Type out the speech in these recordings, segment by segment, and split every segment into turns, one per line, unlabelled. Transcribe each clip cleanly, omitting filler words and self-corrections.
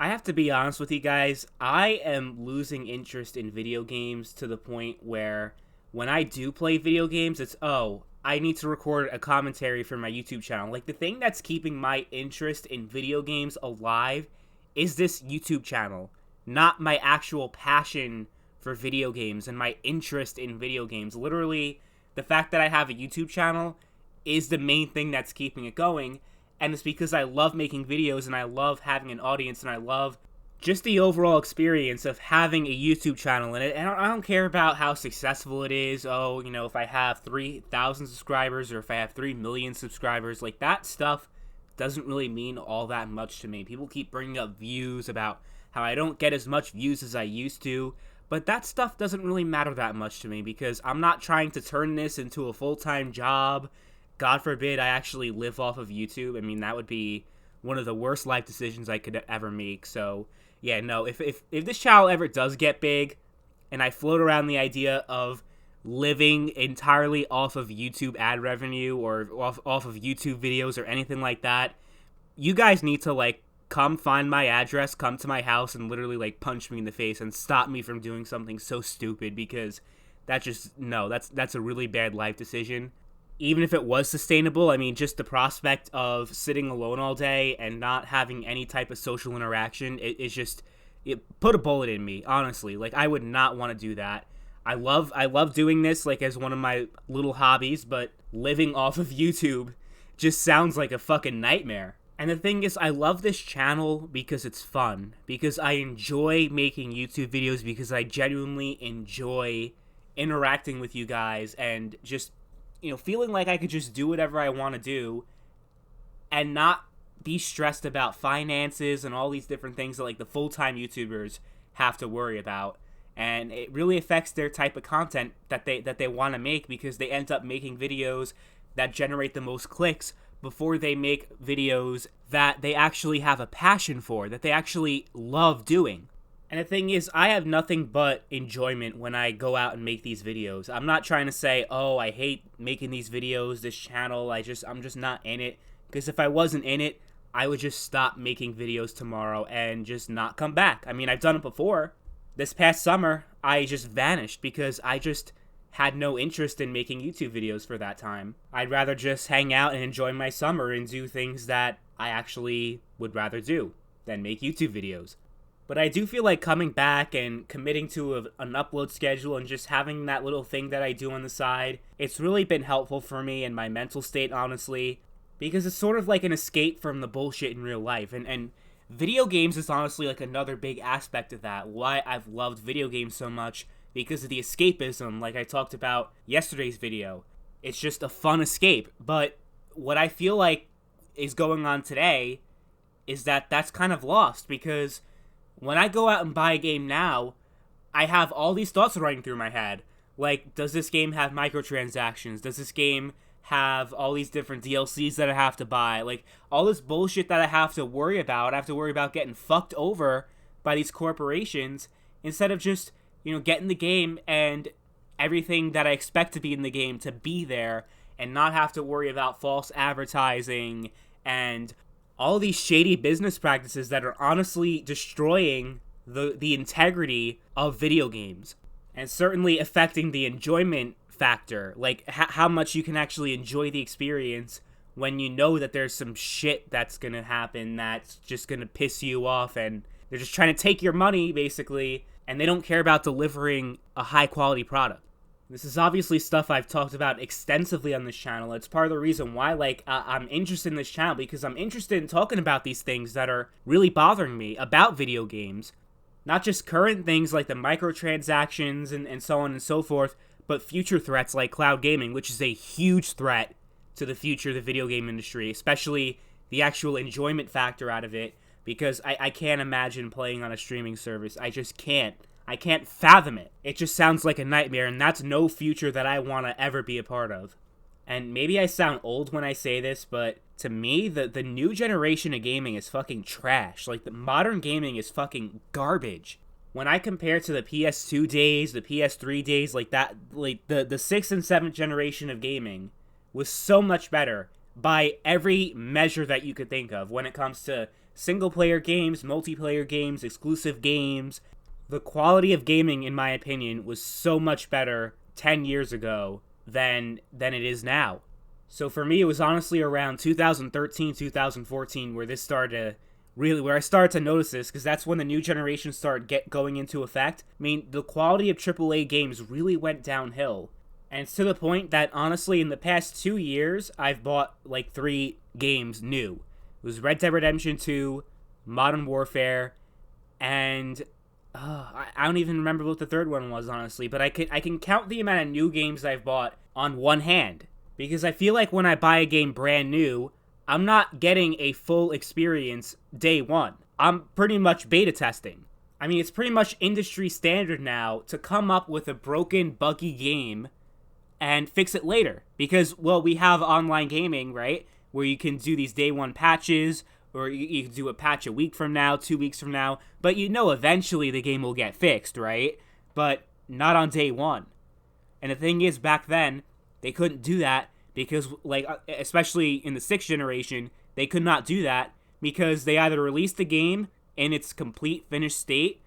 I have to be honest with you guys. I am losing interest in video games to the point where when I do play video games, it's, oh, I need to record a commentary for my YouTube channel. Like, the thing that's keeping my interest in video games alive is this YouTube channel, not my actual passion for video games and my interest in video games. Literally, the fact that I have a YouTube channel is the main thing that's keeping it going. And it's because I love making videos and I love having an audience and I love just the overall experience of having a YouTube channel in it. And I don't care about how successful it is. Oh, if I have 3,000 subscribers or if I have 3 million subscribers, like that stuff doesn't really mean all that much to me. People keep bringing up views about how I don't get as much views as I used to. But that stuff doesn't really matter that much to me because I'm not trying to turn this into a full-time job. God forbid I actually live off of YouTube. I mean, that would be one of the worst life decisions I could ever make. So, yeah, no, if this channel ever does get big and I float around the idea of living entirely off of YouTube ad revenue or off of YouTube videos or anything like that, you guys need to, like, come find my address, come to my house, and literally, like, punch me in the face and stop me from doing something so stupid because that's a really bad life decision. Even if it was sustainable, I mean, just the prospect of sitting alone all day and not having any type of social interaction, it put a bullet in me, honestly. Like, I would not want to do that. I love doing this, like, as one of my little hobbies, but living off of YouTube just sounds like a fucking nightmare. And the thing is, I love this channel because it's fun, because I enjoy making YouTube videos, because I genuinely enjoy interacting with you guys and just feeling like I could just do whatever I want to do and not be stressed about finances and all these different things that, like, the full-time YouTubers have to worry about. And it really affects their type of content that they want to make because they end up making videos that generate the most clicks before they make videos that they actually have a passion for, that they actually love doing. And the thing is, I have nothing but enjoyment when I go out and make these videos. I'm not trying to say, oh, I hate making these videos, this channel, I'm just not in it. Because if I wasn't in it, I would just stop making videos tomorrow and just not come back. I mean, I've done it before. This past summer, I just vanished because I just had no interest in making YouTube videos for that time. I'd rather just hang out and enjoy my summer and do things that I actually would rather do than make YouTube videos. But I do feel like coming back and committing to an upload schedule and just having that little thing that I do on the side, it's really been helpful for me in my mental state, honestly, because it's sort of like an escape from the bullshit in real life. And video games is honestly like another big aspect of that, why I've loved video games so much, because of the escapism, like I talked about yesterday's video. It's just a fun escape. But what I feel like is going on today is that that's kind of lost, because when I go out and buy a game now, I have all these thoughts running through my head. Like, does this game have microtransactions? Does this game have all these different DLCs that I have to buy? Like, all this bullshit that I have to worry about. I have to worry about getting fucked over by these corporations instead of just, getting the game and everything that I expect to be in the game to be there and not have to worry about false advertising and all these shady business practices that are honestly destroying the integrity of video games and certainly affecting the enjoyment factor, like how much you can actually enjoy the experience when you know that there's some shit that's gonna happen that's just gonna piss you off and they're just trying to take your money, basically, and they don't care about delivering a high quality product. This is obviously stuff I've talked about extensively on this channel. It's part of the reason why, I'm interested in this channel, because I'm interested in talking about these things that are really bothering me about video games. Not just current things like the microtransactions and so on and so forth, but future threats like cloud gaming, which is a huge threat to the future of the video game industry, especially the actual enjoyment factor out of it, because I can't imagine playing on a streaming service. I just can't. I can't fathom it. It just sounds like a nightmare, and that's no future that I want to ever be a part of. And maybe I sound old when I say this, but to me, the new generation of gaming is fucking trash. Like, the modern gaming is fucking garbage. When I compare to the PS2 days, the PS3 days, like that, like the 6th and 7th generation of gaming was so much better by every measure that you could think of when it comes to single player games, multiplayer games, exclusive games. The quality of gaming, in my opinion, was so much better 10 years ago than it is now. So for me, it was honestly around 2013, 2014 where this started to where I started to notice this, because that's when the new generation started going into effect. I mean, the quality of AAA games really went downhill. And it's to the point that, honestly, in the past 2 years, I've bought like 3 games new. It was Red Dead Redemption 2, Modern Warfare, and I don't even remember what the third one was, honestly, but I can count the amount of new games I've bought on one hand. Because I feel like when I buy a game brand new, I'm not getting a full experience day one. I'm pretty much beta testing. I mean, it's pretty much industry standard now to come up with a broken, buggy game and fix it later. Because, well, we have online gaming, right? Where you can do these day one patches, or you can do a patch a week from now, 2 weeks from now. But you know eventually the game will get fixed, right? But not on day one. And the thing is, back then, they couldn't do that because, like, especially in the 6th generation, they could not do that because they either released the game in its complete finished state,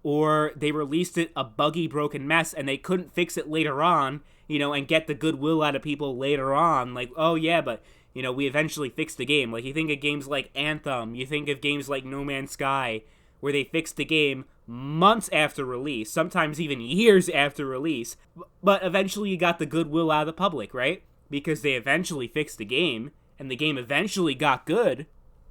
or they released it a buggy, broken mess, and they couldn't fix it later on, you know, and get the goodwill out of people later on. Like, oh yeah, but, you know, we eventually fixed the game. Like, you think of games like Anthem, you think of games like No Man's Sky, where they fixed the game months after release, sometimes even years after release, but eventually you got the goodwill out of the public, right? Because they eventually fixed the game, and the game eventually got good.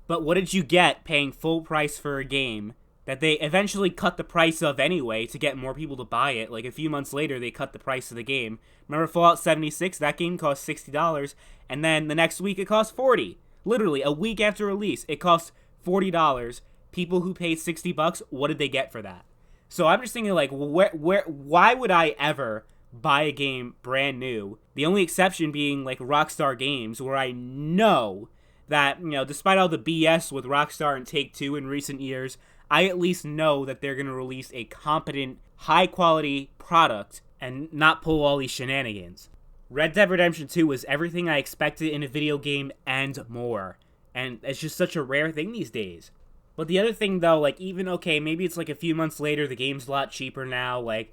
But what did you get paying full price for a game that they eventually cut the price of anyway to get more people to buy it? Like, a few months later, they cut the price of the game. Remember Fallout 76? That game cost $60, and then the next week it cost $40. Literally, a week after release, it cost $40. People who paid $60, what did they get for that? So I'm just thinking, like, why would I ever buy a game brand new? The only exception being, like, Rockstar Games, where I know that, you know, despite all the BS with Rockstar and Take-Two in recent years, I at least know that they're going to release a competent, high-quality product and not pull all these shenanigans. Red Dead Redemption 2 was everything I expected in a video game and more. And it's just such a rare thing these days. But the other thing, though, like, even, okay, maybe it's like a few months later, the game's a lot cheaper now, like,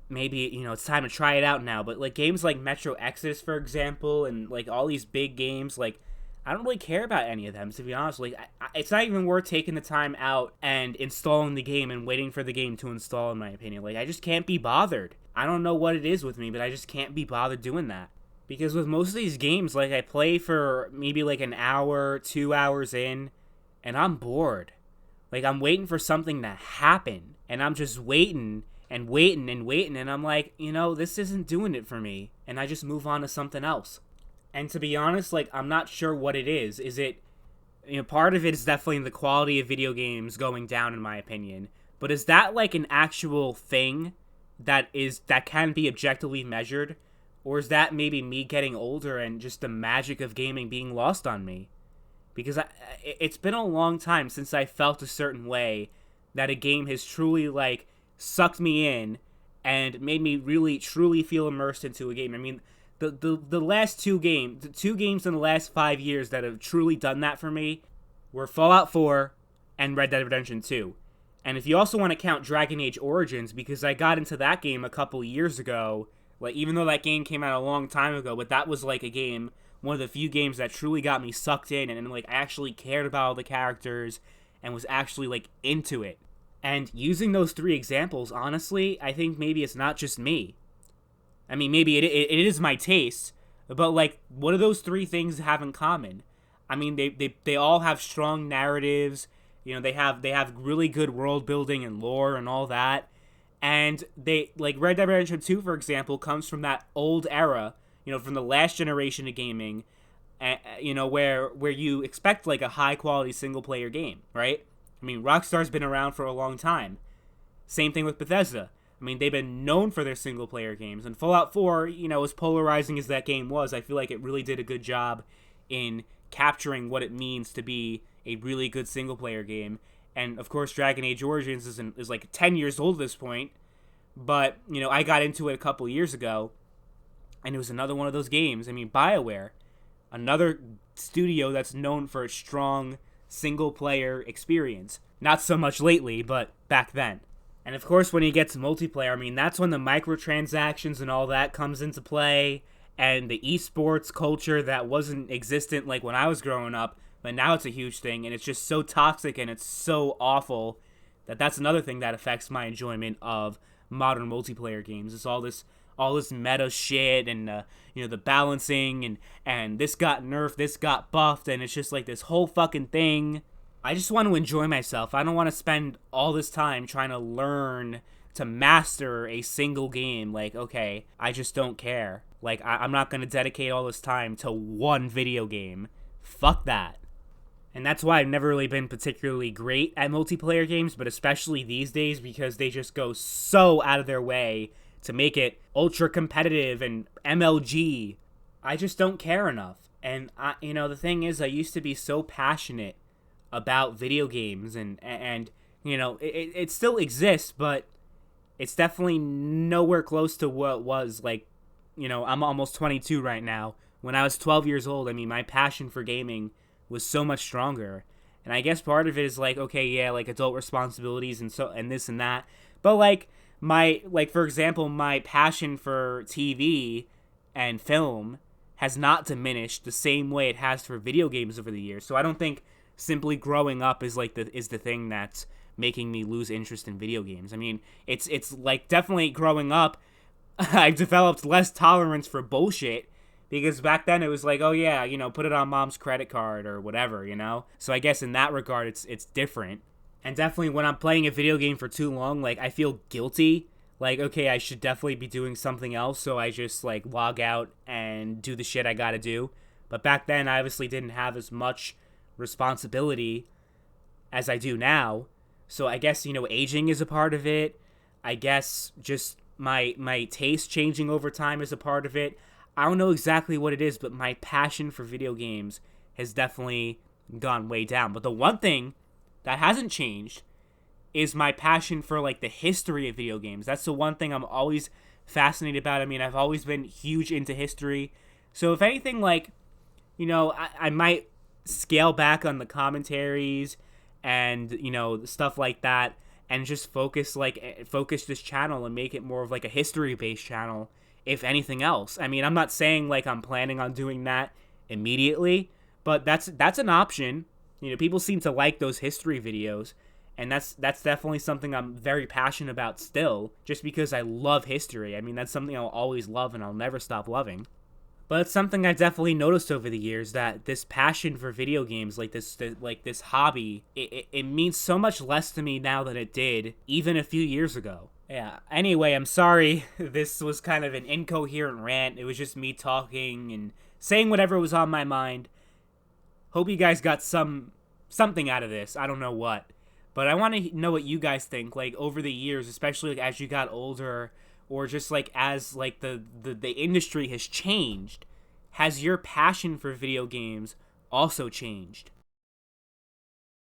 maybe, you know, it's time to try it out now, but, like, games like Metro Exodus, for example, and, like, all these big games, like, I don't really care about any of them, to be honest. Like, it's not even worth taking the time out and installing the game and waiting for the game to install, in my opinion. Like, I just can't be bothered. I don't know what it is with me, but I just can't be bothered doing that. Because with most of these games, like, I play for maybe, like, an hour, 2 hours in, and I'm bored. Like, I'm waiting for something to happen, and I'm just waiting and waiting and waiting, and I'm like, you know, this isn't doing it for me, and I just move on to something else. And to be honest, like, I'm not sure what it is. Is it, you know, part of it is definitely the quality of video games going down, in my opinion, but is that, like, an actual thing that can be objectively measured, or is that maybe me getting older and just the magic of gaming being lost on me? Because it's been a long time since I felt a certain way that a game has truly, like, sucked me in and made me really, truly feel immersed into a game. I mean, the last the 2 games in the last 5 years that have truly done that for me were Fallout 4 and Red Dead Redemption 2. And if you also want to count Dragon Age Origins, because I got into that game a couple years ago, like, even though that game came out a long time ago, but that was, like, a game, one of the few games that truly got me sucked in, and, like, I actually cared about all the characters and was actually, like, into it. And using those 3 examples, honestly, I think maybe it's not just me. I mean, maybe it is my taste, but, like, what do those 3 things have in common? I mean, they all have strong narratives, you know, they have really good world building and lore and all that, and they, like, Red Dead Redemption 2, for example, comes from that old era, you know, from the last generation of gaming, you know, where you expect, like, a high-quality single-player game, right? I mean, Rockstar's been around for a long time. Same thing with Bethesda. I mean, they've been known for their single-player games, and Fallout 4, you know, as polarizing as that game was, I feel like it really did a good job in capturing what it means to be a really good single-player game. And, of course, Dragon Age Origins is like 10 years old at this point, but, you know, I got into it a couple years ago, and it was another one of those games. I mean, BioWare, another studio that's known for its strong single player experience. Not so much lately, but back then. And of course, when you get to multiplayer, I mean, that's when the microtransactions and all that comes into play, and the esports culture that wasn't existent like when I was growing up, but now it's a huge thing, and it's just so toxic and it's so awful that's another thing that affects my enjoyment of modern multiplayer games. It's all this meta shit and the balancing and this got nerfed, this got buffed, and it's just like this whole fucking thing. I just want to enjoy myself. I don't want to spend all this time trying to learn to master a single game. Like, okay, I just don't care. Like, I'm not going to dedicate all this time to one video game. Fuck that. And that's why I've never really been particularly great at multiplayer games, but especially these days because they just go so out of their way to make it ultra competitive and MLG. I just don't care enough. And the thing is, I used to be so passionate about video games and it still exists, but it's definitely nowhere close to what it was. Like, I'm almost 22 right now. When I was 12 years old, I mean, my passion for gaming was so much stronger. And I guess part of it is like, okay, yeah, like adult responsibilities and this and that. But for example, my passion for TV and film has not diminished the same way it has for video games over the years. So I don't think simply growing up is the thing that's making me lose interest in video games. I mean, it's like definitely growing up, I've developed less tolerance for bullshit. Because back then it was like, oh yeah, put it on mom's credit card or whatever, So I guess in that regard, it's different. And definitely when I'm playing a video game for too long, like, I feel guilty. Like, okay, I should definitely be doing something else, so I just, like, log out and do the shit I gotta do. But back then, I obviously didn't have as much responsibility as I do now. So I guess, aging is a part of it. I guess just my taste changing over time is a part of it. I don't know exactly what it is, but my passion for video games has definitely gone way down. But the one thing that hasn't changed is my passion for, like, the history of video games. That's the one thing I'm always fascinated about. I mean, I've always been huge into history. So if anything, like, I might scale back on the commentaries and, stuff like that and just focus this channel and make it more of, like, a history-based channel, if anything else. I mean, I'm not saying, like, I'm planning on doing that immediately, but that's an option. People seem to like those history videos, and that's definitely something I'm very passionate about still, just because I love history. I mean, that's something I'll always love and I'll never stop loving. But it's something I definitely noticed over the years, that this passion for video games, this hobby, it means so much less to me now than it did even a few years ago. Yeah, anyway, I'm sorry this was kind of an incoherent rant. It was just me talking and saying whatever was on my mind. Hope you guys got something out of this. I don't know what. But I want to know what you guys think, like, over the years, especially like, as you got older, or just like as like the industry has changed. Has your passion for video games also changed?